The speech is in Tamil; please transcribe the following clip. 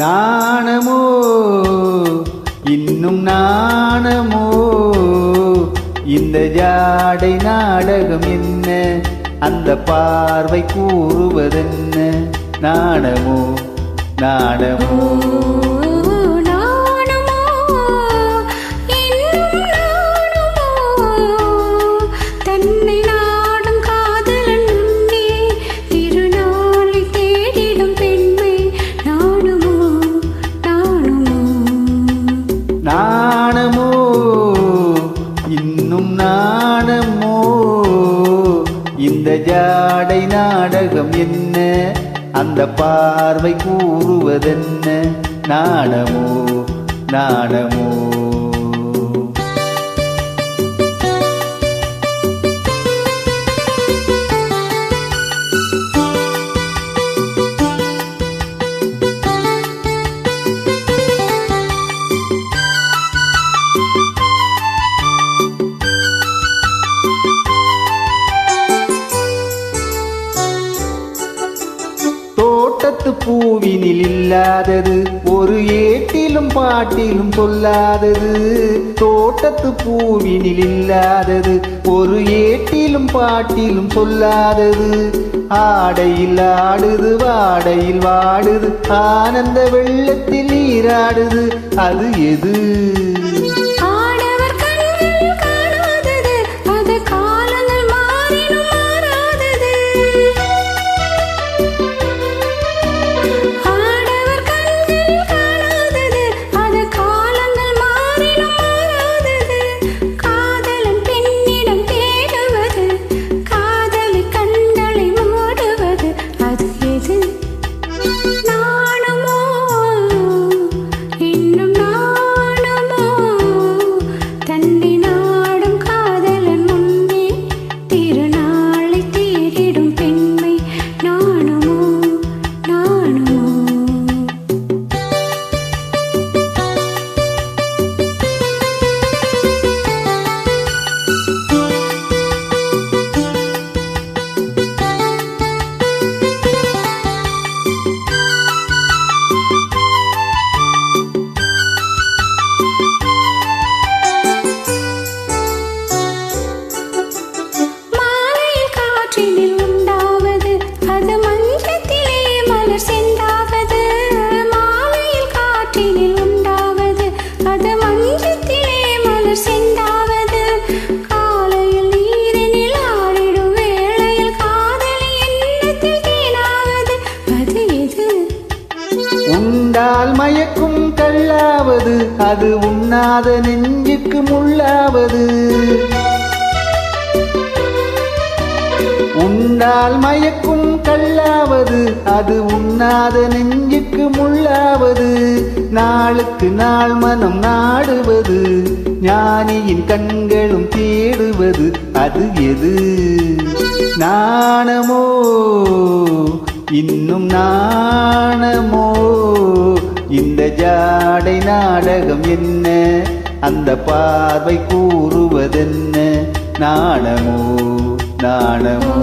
நாணமோ இன்னும் நாணமோ இந்த ஜாடை நாடகம் என்ன அந்த பார்வை கூறுவதென்ன நாணமோ நாணமோ நாணமோ இன்னும் நாணமோ இந்த ஜாடை நாடகம் என்ன அந்த பார்வை கூறுவதென்ன நாணமோ நாணமோ தோட்டத்து பூவினில் இல்லாதது ஒரு ஏட்டிலும் பாட்டிலும் சொல்லாதது தோட்டத்து பூவினில் இல்லாதது ஒரு ஏட்டிலும் பாட்டிலும் சொல்லாதது ஆடையில் ஆடுது வாடையில் வாடுது ஆனந்த வெள்ளத்தில் நீராடுது அது எது உண்டால் மயக்கும் கள்ளாவது அது உண்ணாத நெஞ்சுக்கு முள்ளாவது உண்டால் மயக்கும் கள்ளாவது அது உண்ணாத நெஞ்சுக்கு முள்ளாவது நாளுக்கு நாள் மனம் நாடுவது ஞானியின் கண்களும் தேடுவது அது எது நாணமோ இன்னும் நாணமோ இந்த ஜாடை நாடகம் என்ன அந்த பார்வை கூறுவதென்ன நாணமோ நாணமோ